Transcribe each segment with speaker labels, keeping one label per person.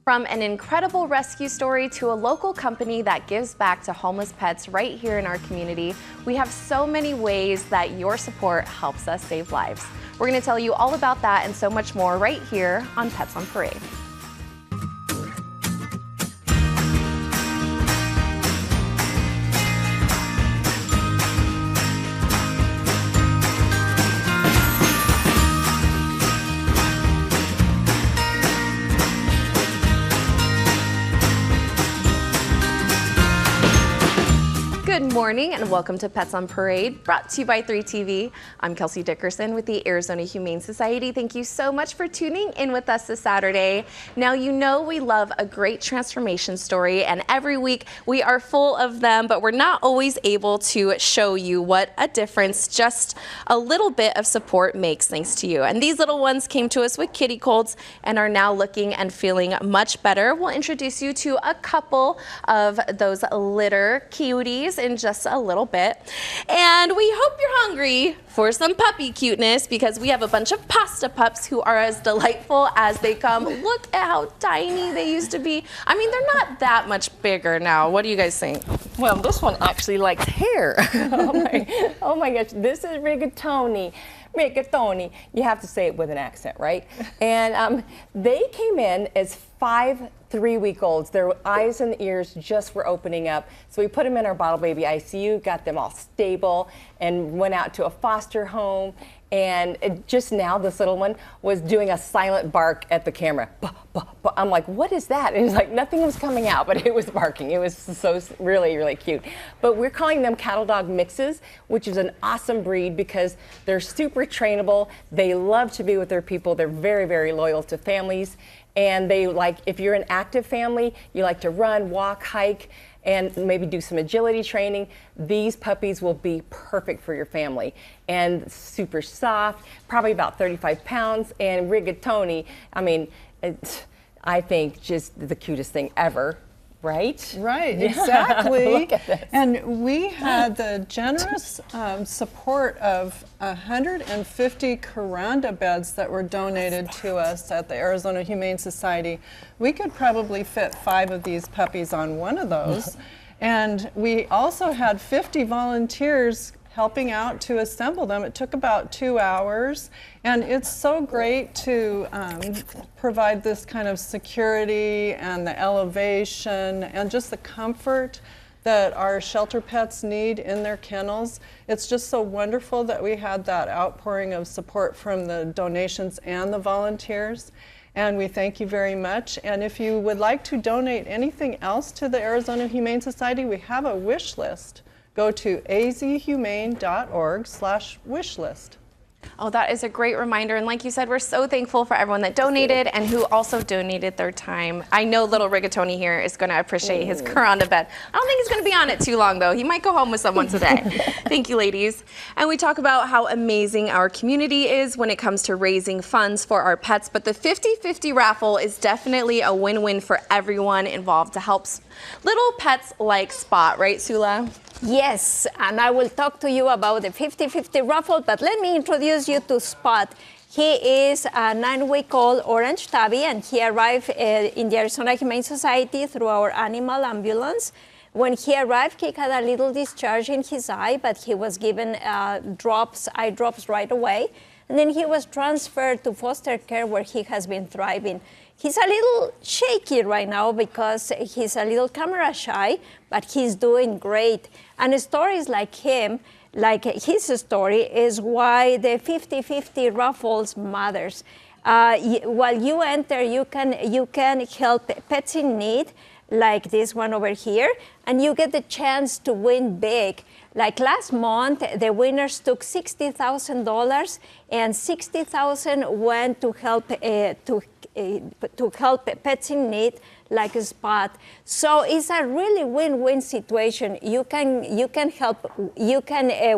Speaker 1: From an incredible rescue story to a local company that gives back to homeless pets right here in our community, we have so many ways that your support helps us save lives. We're going to tell you all about that and so much more right here on Pets on Parade. Good morning and welcome to Pets on Parade, brought to you by 3TV. I'm Kelsey Dickerson with the Arizona Humane Society. Thank you so much for tuning in with us this Saturday. Now, you know we love a great transformation story, and every week we are full of them, but we're not always able to show you what a difference just a little bit of support makes, thanks to you. And these little ones came to us with kitty colds and are now looking and feeling much better. We'll introduce you to a couple of those litter cuties in just a little bit. And we hope you're hungry for some puppy cuteness because we have a bunch of pasta pups who are as delightful as they come. Look at how tiny they used to be. I mean, they're not that much bigger now. What do you guys think?
Speaker 2: Well, this one actually likes hair. Oh my gosh, this is Rigatoni. Rigatoni. You have to say it with an accent, right? And they came in as 5 3-week-olds. Their eyes and ears just were opening up. So we put them in our bottle baby ICU, got them all stable, and went out to a foster home. And just now, this little one was doing a silent bark at the camera. I'm like, what is that? And it's like, nothing was coming out, but it was barking. It was so really, really cute. But we're calling them cattle dog mixes, which is an awesome breed because they're super trainable. They love to be with their people. They're very, very loyal to families. And they like, if you're an active family, you like to run, walk, hike, and maybe do some agility training, these puppies will be perfect for your family. And super soft, probably about 35 pounds, and Rigatoni, I mean, I think just the cutest thing ever. Right?
Speaker 3: Right, exactly.
Speaker 2: Look at this.
Speaker 3: And we had the generous support of 150 Caranda beds that were donated to us at the Arizona Humane Society. We could probably fit 5 of these puppies on one of those. And we also had 50 volunteers helping out to assemble them. It took about 2 hours, and it's so great to provide this kind of security and the elevation and just the comfort that our shelter pets need in their kennels. It's just so wonderful that we had that outpouring of support from the donations and the volunteers. And we thank you very much. And if you would like to donate anything else to the Arizona Humane Society, we have a wish list. Go to azhumane.org/wishlist.
Speaker 1: Oh, that is a great reminder. And like you said, we're so thankful for everyone that donated and who also donated their time. I know little Rigatoni here is going to appreciate his Caranda bed. I don't think he's going to be on it too long, though. He might go home with someone today. Thank you, ladies. And we talk about how amazing our community is when it comes to raising funds for our pets. But the 50-50 raffle is definitely a win-win for everyone involved to help little pets like Spot. Right, Sula?
Speaker 4: Yes, and I will talk to you about the 50-50 raffle, but let me introduce you to Spot. He is a 9-week-old orange tabby, and he arrived in the Arizona Humane Society through our animal ambulance. When he arrived, he had a little discharge in his eye, but he was given eye drops right away. And then he was transferred to foster care where he has been thriving. He's a little shaky right now because he's a little camera shy, but he's doing great. And stories like him, like his story, is why the 50-50 raffles matters. While you enter, you can help pets in need, like this one over here, and you get the chance to win big. Like last month, the winners took $60,000, and $60,000 went to help pets in need, like Spot. So it's a really win-win situation. You can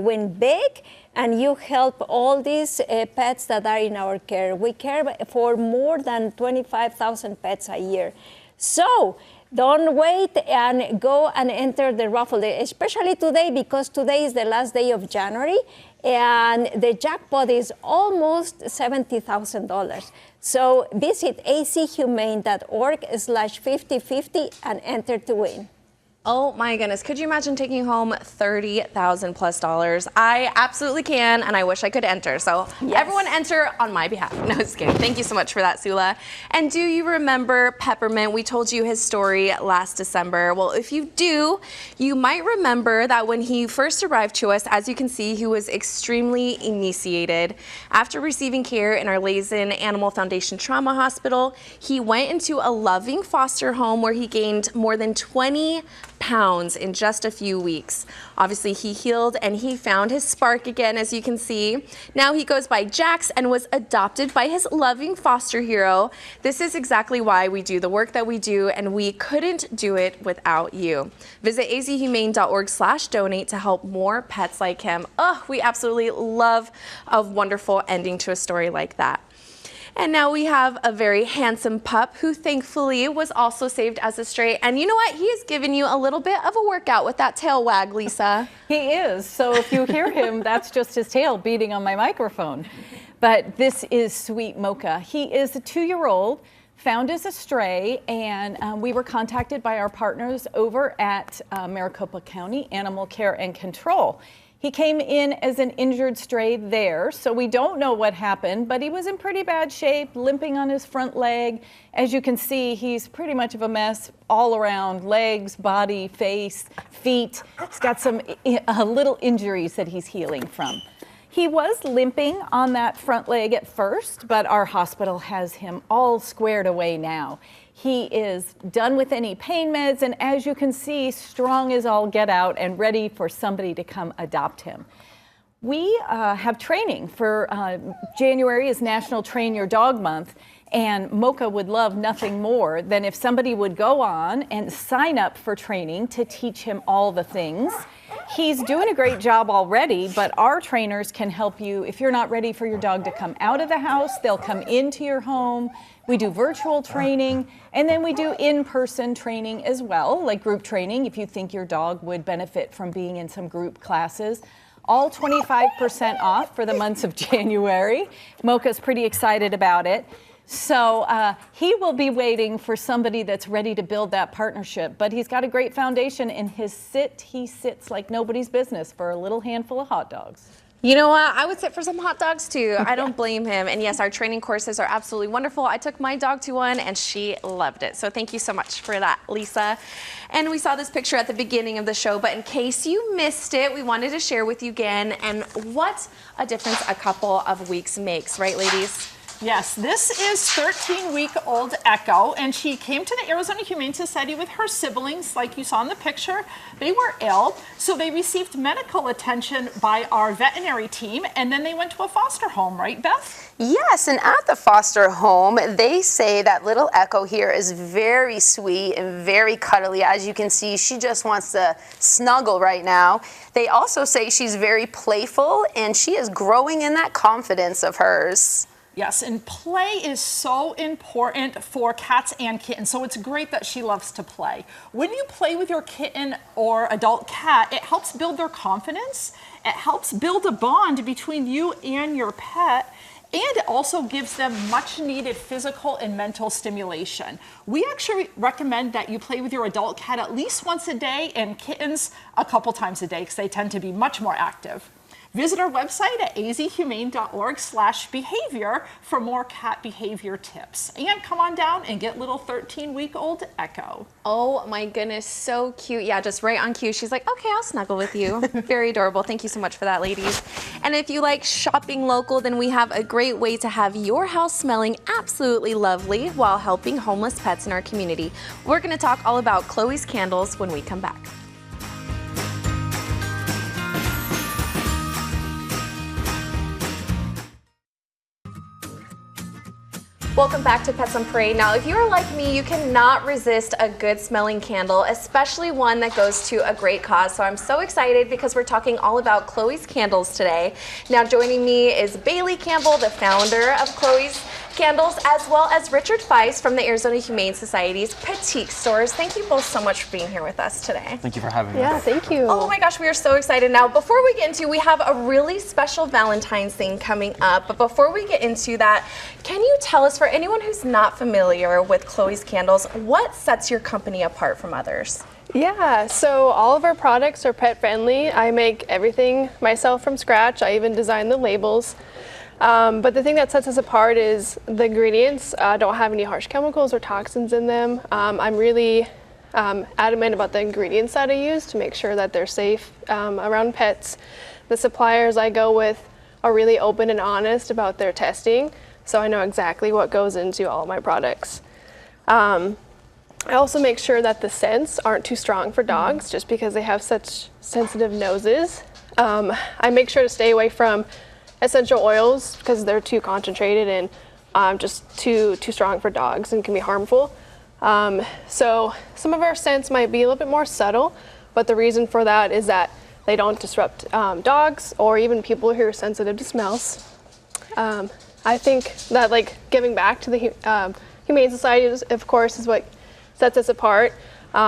Speaker 4: win big, and you help all these pets that are in our care. We care for more than 25,000 pets a year. So don't wait and go and enter the raffle, especially today, because today is the last day of January and the jackpot is almost $70,000. So visit azhumane.org/5050 and enter to win.
Speaker 1: Oh my goodness, could you imagine taking home $30,000+? I absolutely can, and I wish I could enter. So everyone enter on my behalf. No, just kidding. Thank you so much for that, Sula. And do you remember Peppermint? We told you his story last December. Well, if you do, you might remember that when he first arrived to us, as you can see, he was extremely emaciated. After receiving care in our Layla Animal Foundation Trauma Hospital, he went into a loving foster home where he gained more than 20 pounds in just a few weeks. Obviously, he healed and he found his spark again, as you can see. Now he goes by Jax and was adopted by his loving foster hero. This is exactly why we do the work that we do, and we couldn't do it without you. Visit azhumane.org/donate to help more pets like him. Oh, we absolutely love a wonderful ending to a story like that. And now we have a very handsome pup who thankfully was also saved as a stray. And you know what? He has given you a little bit of a workout with that tail wag, Lisa.
Speaker 5: He is. So if you hear him, that's just his tail beating on my microphone. But this is sweet Mocha. He is a 2-year-old, found as a stray, and we were contacted by our partners over at Maricopa County Animal Care and Control. He came in as an injured stray there, so we don't know what happened, but he was in pretty bad shape, limping on his front leg. As you can see, he's pretty much of a mess all around, legs, body, face, feet. He's got some little injuries that he's healing from. He was limping on that front leg at first, but our hospital has him all squared away now. He is done with any pain meds, and as you can see, strong as all get out and ready for somebody to come adopt him. We have training for January is National Train Your Dog Month, and Mocha would love nothing more than if somebody would go on and sign up for training to teach him all the things. He's doing a great job already, but our trainers can help you. If you're not ready for your dog to come out of the house, they'll come into your home. We do virtual training, and then we do in-person training as well, like group training, if you think your dog would benefit from being in some group classes. All 25% off for the months of January. Mocha's pretty excited about it. So he will be waiting for somebody that's ready to build that partnership, but he's got a great foundation. In his he sits like nobody's business for a little handful of hot dogs.
Speaker 1: You know what? I would sit for some hot dogs too. I don't blame him. And yes, our training courses are absolutely wonderful. I took my dog to one and she loved it. So thank you so much for that, Lisa. And we saw this picture at the beginning of the show, but in case you missed it, we wanted to share with you again. And what a difference a couple of weeks makes, right, ladies?
Speaker 6: Yes, this is 13-week-old Echo, and she came to the Arizona Humane Society with her siblings, like you saw in the picture. They were ill, so they received medical attention by our veterinary team, and then they went to a foster home, right, Beth?
Speaker 7: Yes, and at the foster home, they say that little Echo here is very sweet and very cuddly. As you can see, she just wants to snuggle right now. They also say she's very playful, and she is growing in that confidence of hers.
Speaker 6: Yes, and play is so important for cats and kittens, so it's great that she loves to play. When you play with your kitten or adult cat, it helps build their confidence, it helps build a bond between you and your pet, and it also gives them much needed physical and mental stimulation. We actually recommend that you play with your adult cat at least once a day and kittens a couple times a day because they tend to be much more active. Visit our website at azhumane.org/behavior for more cat behavior tips. And come on down and get little 13-week-old Echo.
Speaker 1: Oh my goodness, so cute. Yeah, just right on cue. She's like, okay, I'll snuggle with you. Very adorable. Thank you so much for that, ladies. And if you like shopping local, then we have a great way to have your house smelling absolutely lovely while helping homeless pets in our community. We're going to talk all about Khloe's candles when we come back. Welcome back to Pets on Parade. Now, if you're like me, you cannot resist a good smelling candle, especially one that goes to a great cause. So I'm so excited because we're talking all about Khloe's candles today. Now, joining me is Bailey Campbell, the founder of Khloe's candles, as well as Richard Feist from the Arizona Humane Society's Petite Stores. Thank you both so much for being here with us today.
Speaker 8: Thank you for having me.
Speaker 5: Yeah, thank you.
Speaker 1: Oh my gosh, we are so excited. Now, before we get into, we have a really special Valentine's thing coming up. But before we get into that, can you tell us, for anyone who's not familiar with Khloe's Candles, what sets your company apart from others?
Speaker 9: Yeah, so all of our products are pet friendly. I make everything myself from scratch. I even design the labels. But the thing that sets us apart is the ingredients don't have any harsh chemicals or toxins in them. I'm really adamant about the ingredients that I use to make sure that they're safe around pets. The suppliers I go with are really open and honest about their testing, so I know exactly what goes into all of my products. I also make sure that the scents aren't too strong for dogs just because they have such sensitive noses. I make sure to stay away from essential oils because they're too concentrated and just too strong for dogs and can be harmful. So some of our scents might be a little bit more subtle, but the reason for that is that they don't disrupt dogs or even people who are sensitive to smells. I think that giving back to the Humane Society, of course, is what sets us apart.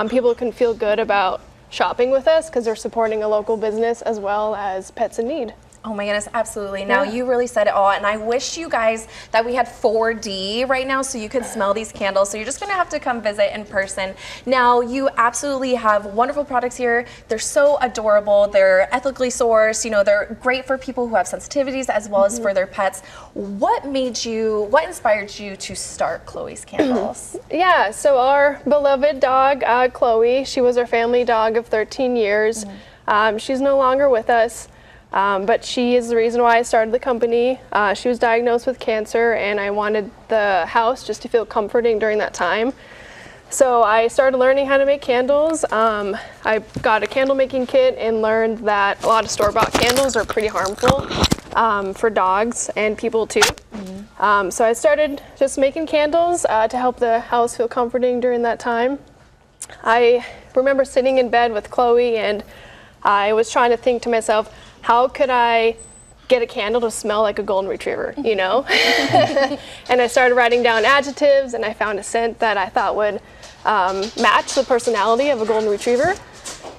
Speaker 9: People can feel good about shopping with us because they're supporting a local business as well as pets in need.
Speaker 1: Oh my goodness, absolutely. Now you really said it all, and I wish you guys that we had 4D right now so you could smell these candles. So you're just gonna have to come visit in person. Now, you absolutely have wonderful products here. They're so adorable. They're ethically sourced. You know, they're great for people who have sensitivities as well as for their pets. What inspired you to start Khloe's Candles?
Speaker 9: Yeah, so our beloved dog, Khloe, she was our family dog of 13 years. She's no longer with us. But she is the reason why I started the company. She was diagnosed with cancer, and I wanted the house just to feel comforting during that time. So I started learning how to make candles. I got a candle making kit and learned that a lot of store-bought candles are pretty harmful for dogs and people too. So I started just making candles to help the house feel comforting during that time. I remember sitting in bed with Khloe, and I was trying to think to myself, how could I get a candle to smell like a golden retriever, you know? And I started writing down adjectives, and I found a scent that I thought would match the personality of a golden retriever.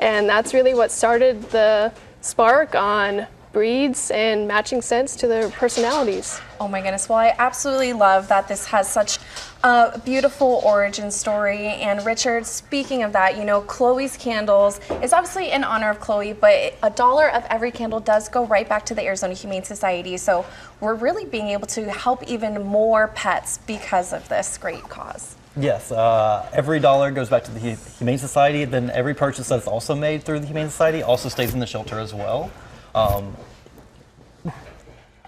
Speaker 9: And that's really what started the spark on breeds and matching scents to their personalities.
Speaker 1: Oh my goodness, well, I absolutely love that this has such a beautiful origin story. And Richard, speaking of that, you know, Khloe's Candles is obviously in honor of Khloe, but $1 of every candle does go right back to the Arizona Humane Society. So we're really being able to help even more pets because of this great cause.
Speaker 8: Yes, every dollar goes back to the Humane Society. Then every purchase that's also made through the Humane Society also stays in the shelter as well.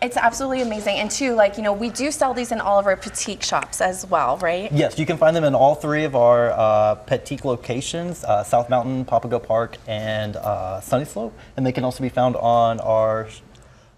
Speaker 1: It's absolutely amazing. And too, we do sell these in all of our Petite shops as well, right?
Speaker 8: Yes, you can find them in all 3 of our Petite locations, South Mountain, Papago Park, and Sunny Slope. And they can also be found on our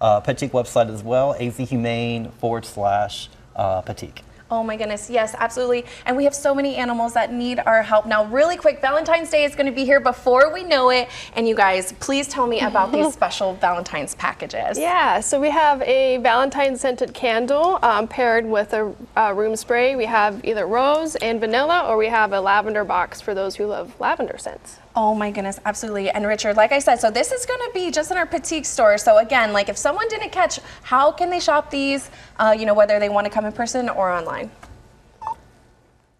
Speaker 8: Petite website as well, azhumane.com/Petite.
Speaker 1: Oh my goodness, yes, absolutely. And we have so many animals that need our help. Now, really quick, Valentine's Day is going to be here before we know it. And you guys, please tell me about these special Valentine's packages.
Speaker 9: Yeah, so we have a Valentine scented candle paired with a room spray. We have either rose and vanilla, or we have a lavender box for those who love lavender scents.
Speaker 1: Oh my goodness, absolutely. And Richard, like I said, so this is going to be just in our Petite store. So again, if someone didn't catch, how can they shop these, whether they want to come in person or online?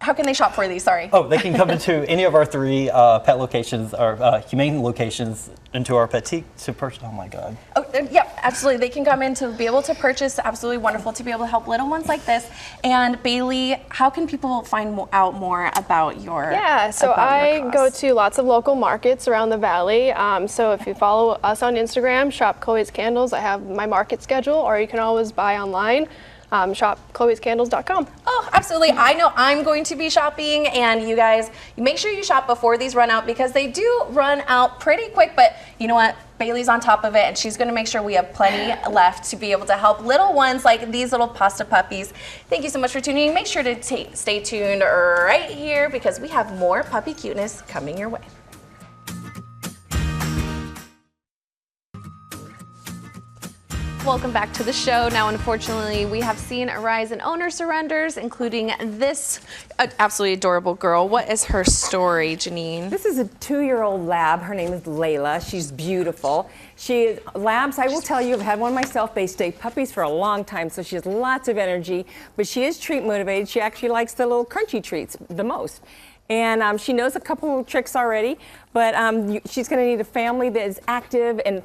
Speaker 1: How can they shop for these? Sorry.
Speaker 8: Oh, they can come into any of our 3 pet locations or humane locations into our Petite to purchase. Oh my God.
Speaker 1: Oh, yep, absolutely. They can come in to be able to purchase. Absolutely wonderful to be able to help little ones like this. And Bailey, how can people find out more about your?
Speaker 9: Yeah, so I go to lots of local markets around the valley. So if you follow us on Instagram, shop Khloe's Candles. I have my market schedule, or you can always buy online. Shop khloescandles.com.
Speaker 1: Oh, absolutely. I know I'm going to be shopping, and you guys, make sure you shop before these run out because they do run out pretty quick, but you know what? Bailey's on top of it, and she's going to make sure we have plenty left to be able to help little ones like these little pasta puppies. Thank you so much for tuning in. Make sure to stay tuned right here because we have more puppy cuteness coming your way. Welcome back to the show. Now, unfortunately, we have seen a rise in owner surrenders, including this absolutely adorable girl. What is her story, Janine?
Speaker 2: This is a 2-year-old lab. Her name is Layla. She's beautiful. Labs, I will tell you, I've had one myself. They stay puppies for a long time, so she has lots of energy, but she is treat motivated. She actually likes the little crunchy treats the most. And she knows a couple of tricks already, but she's going to need a family that is active and,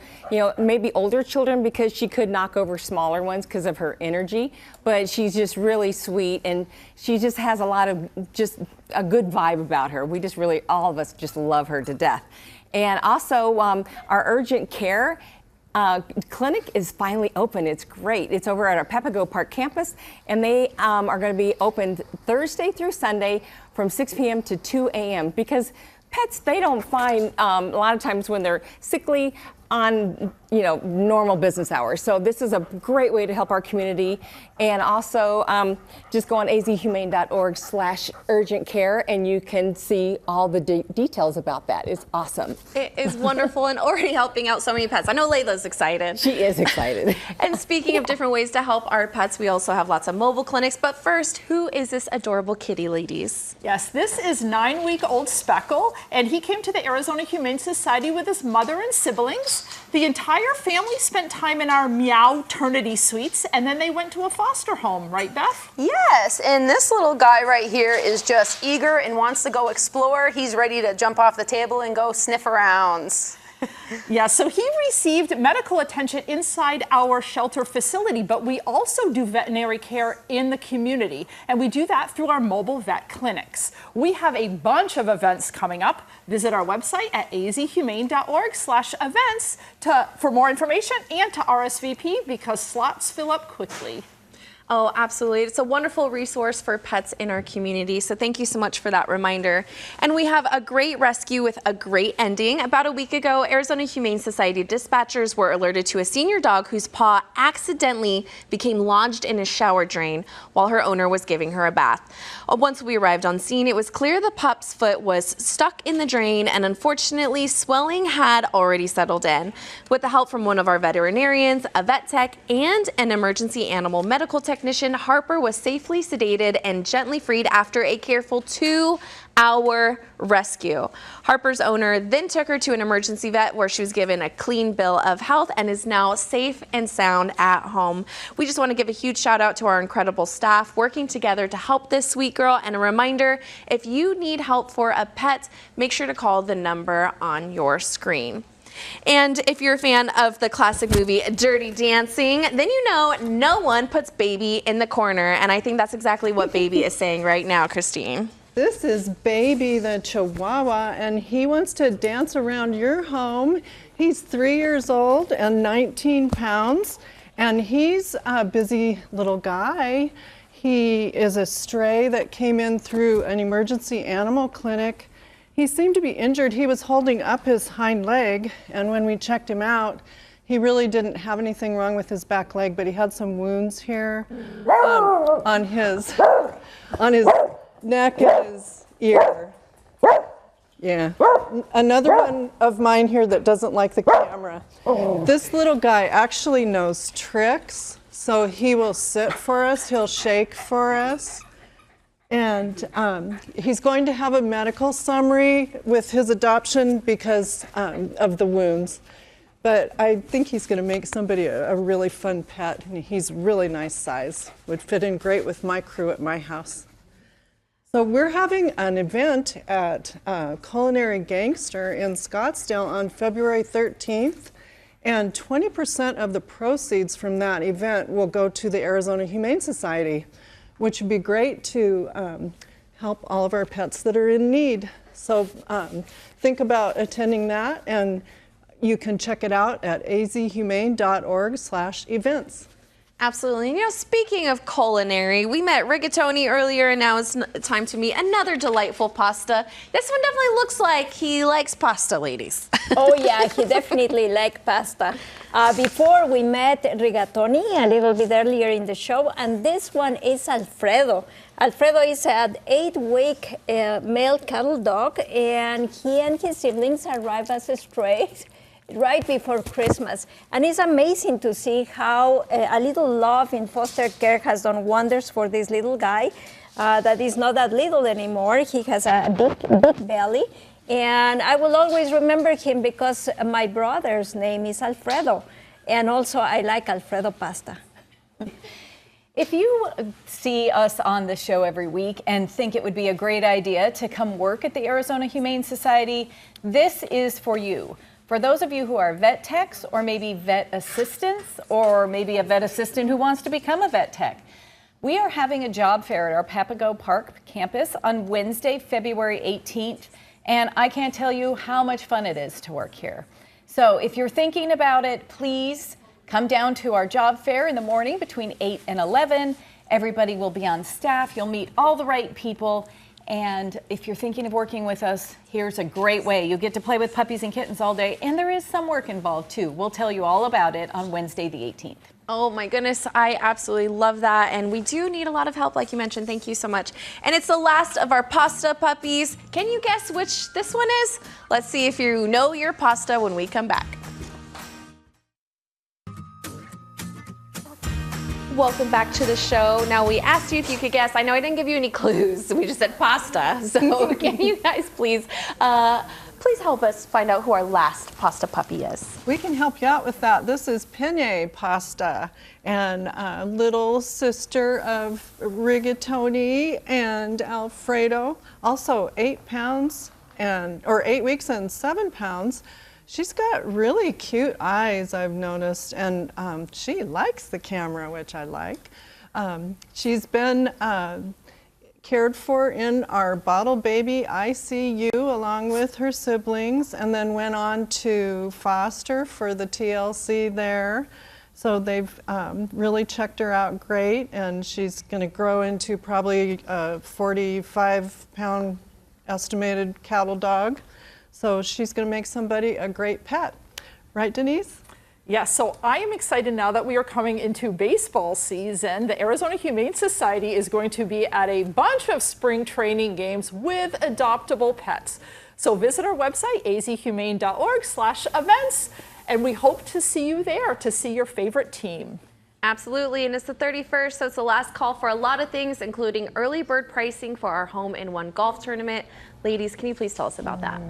Speaker 2: maybe older children, because she could knock over smaller ones because of her energy. But she's just really sweet, and she just has a lot of just a good vibe about her. We just really, all of us just love her to death. And also our urgent care clinic is finally open. It's great. It's over at our Peppermint Park campus, and they are going to be open Thursday through Sunday from 6 p.m. to 2 a.m. because pets, they don't find a lot of times when they're sickly on normal business hours. So this is a great way to help our community. And also just go on azhumane.org/urgent care and you can see all the details about that. It's awesome.
Speaker 1: It is wonderful and already helping out so many pets. I know Layla's excited.
Speaker 2: She is excited.
Speaker 1: And speaking of different ways to help our pets, we also have lots of mobile clinics. But first, who is this adorable kitty, ladies?
Speaker 6: Yes, this is 9-week-old Speckle, and he came to the Arizona Humane Society with his mother and siblings. The entire family spent time in our Meow-ternity suites, and then they went to a foster home, right, Beth?
Speaker 7: Yes, and this little guy right here is just eager and wants to go explore. He's ready to jump off the table and go sniff arounds.
Speaker 6: Yeah, so he received medical attention inside our shelter facility, but we also do veterinary care in the community, and we do that through our mobile vet clinics. We have a bunch of events coming up. Visit our website at azhumane.org/events for more information and to RSVP because slots fill up quickly.
Speaker 1: Oh, absolutely. It's a wonderful resource for pets in our community. So thank you so much for that reminder. And we have a great rescue with a great ending. About a week ago, Arizona Humane Society dispatchers were alerted to a senior dog whose paw accidentally became lodged in a shower drain while her owner was giving her a bath. Once we arrived on scene, it was clear the pup's foot was stuck in the drain, and unfortunately, swelling had already settled in. With the help from one of our veterinarians, a vet tech, and an emergency animal medical technician, Harper was safely sedated and gently freed after a careful 2-hour rescue. Harper's owner then took her to an emergency vet where she was given a clean bill of health and is now safe and sound at home. We just want to give a huge shout out to our incredible staff working together to help this sweet girl. And a reminder, if you need help for a pet, make sure to call the number on your screen. And if you're a fan of the classic movie Dirty Dancing, then you know no one puts Baby in the corner. And I think that's exactly what Baby is saying right now, Christine.
Speaker 3: This is Baby the Chihuahua, and he wants to dance around your home. He's 3 years old and 19 pounds, and he's a busy little guy. He is a stray that came in through an emergency animal clinic. He seemed to be injured. He was holding up his hind leg, and when we checked him out, he really didn't have anything wrong with his back leg, but he had some wounds here on his neck and his ear. Yeah. Another one of mine here that doesn't like the camera. This little guy actually knows tricks, so he will sit for us, he'll shake for us. And he's going to have a medical summary with his adoption because of the wounds. But I think he's going to make somebody a really fun pet. And he's really nice size. Would fit in great with my crew at my house. So we're having an event at Culinary Gangster in Scottsdale on February 13th. And 20% of the proceeds from that event will go to the Arizona Humane Society, which would be great to help all of our pets that are in need. So think about attending that, and you can check it out at azhumane.org/events.
Speaker 1: Absolutely. And, speaking of culinary, we met Rigatoni earlier, and now it's time to meet another delightful pasta. This one definitely looks like he likes pasta, ladies.
Speaker 4: Oh, yeah, he definitely likes pasta. Before we met Rigatoni a little bit earlier in the show, and this one is Alfredo. Alfredo is an 8-week male cattle dog, and he and his siblings arrived as strays right before Christmas. And it's amazing to see how a little love in foster care has done wonders for this little guy that is not that little anymore. He has a big belly. And I will always remember him because my brother's name is Alfredo. And also I like Alfredo pasta.
Speaker 5: If you see us on the show every week and think it would be a great idea to come work at the Arizona Humane Society, this is for you. For those of you who are vet techs or maybe vet assistants or maybe a vet assistant who wants to become a vet tech, we are having a job fair at our Papago Park campus on Wednesday, February 18th, and I can't tell you how much fun it is to work here. So if you're thinking about it, please come down to our job fair in the morning between 8 and 11. Everybody will be on staff. You'll meet all the right people. And if you're thinking of working with us, here's a great way. You'll get to play with puppies and kittens all day, and there is some work involved too. We'll tell you all about it on Wednesday the 18th.
Speaker 1: Oh my goodness, I absolutely love that. And we do need a lot of help, like you mentioned. Thank you so much. And it's the last of our pasta puppies. Can you guess which this one is? Let's see if you know your pasta when we come back. Welcome back to the show. Now, we asked you if you could guess. I know I didn't give you any clues. We just said pasta. So can you guys please help us find out who our last pasta puppy is?
Speaker 3: We can help you out with that. This is Penne pasta, and little sister of Rigatoni and Alfredo. Also 8 pounds, or 8 weeks and 7 pounds. She's got really cute eyes, I've noticed, and she likes the camera, which I like. She's been cared for in our bottle baby ICU along with her siblings, and then went on to foster for the TLC there. So they've really checked her out great, and she's going to grow into probably a 45-pound estimated cattle dog. So she's going to make somebody a great pet. Right, Denise?
Speaker 6: Yes, so I am excited now that we are coming into baseball season. The Arizona Humane Society is going to be at a bunch of spring training games with adoptable pets. So visit our website, azhumane.org/events, and we hope to see you there to see your favorite team.
Speaker 1: Absolutely, and it's the 31st, so it's the last call for a lot of things, including early bird pricing for our home-in-one golf tournament. Ladies, can you please tell us about that?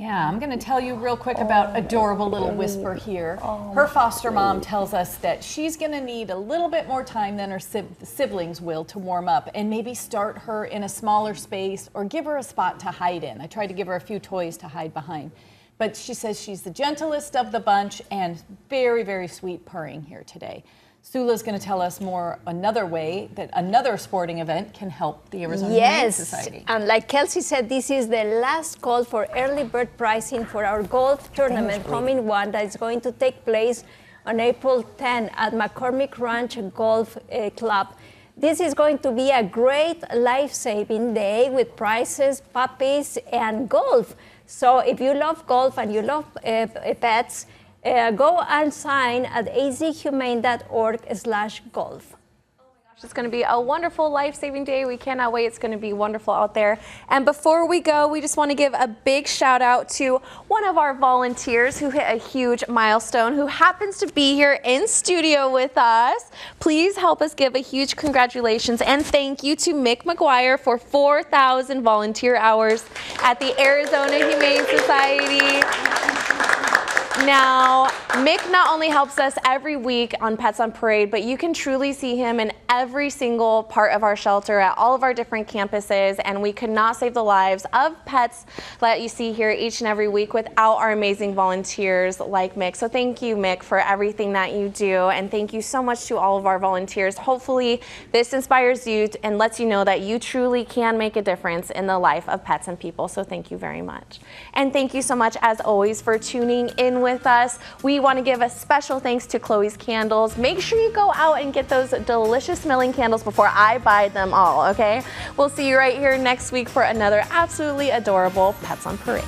Speaker 5: Yeah, I'm going to tell you real quick about adorable little Whisper here. Her foster mom tells us that she's going to need a little bit more time than her siblings will to warm up, and maybe start her in a smaller space or give her a spot to hide in. I tried to give her a few toys to hide behind. But she says she's the gentlest of the bunch and very, very sweet purring here today. Sula's going to tell us more another way that another sporting event can help the Arizona Humane Society.
Speaker 4: Yes, and like Kelsey said, this is the last call for early bird pricing for our golf tournament, Home-in-One, that is going to take place on April 10 at McCormick Ranch Golf Club. This is going to be a great life-saving day with prizes, puppies, and golf. So if you love golf and you love pets, go and sign at azhumane.org/golf.
Speaker 1: It's going to be a wonderful life-saving day. We cannot wait. It's going to be wonderful out there. And before we go, we just want to give a big shout out to one of our volunteers who hit a huge milestone, who happens to be here in studio with us. Please help us give a huge congratulations and thank you to Mick McGuire for 4,000 volunteer hours at the Arizona Humane Society. Now, Mick not only helps us every week on Pets on Parade, but you can truly see him in every single part of our shelter at all of our different campuses, and we could not save the lives of pets that you see here each and every week without our amazing volunteers like Mick. So thank you, Mick, for everything that you do, and thank you so much to all of our volunteers. Hopefully, this inspires you and lets you know that you truly can make a difference in the life of pets and people, so thank you very much. And thank you so much, as always, for tuning in with us. We want to give a special thanks to Khloe's Candles. Make sure you go out and get those delicious smelling candles before I buy them all, okay? We'll see you right here next week for another absolutely adorable Pets on Parade.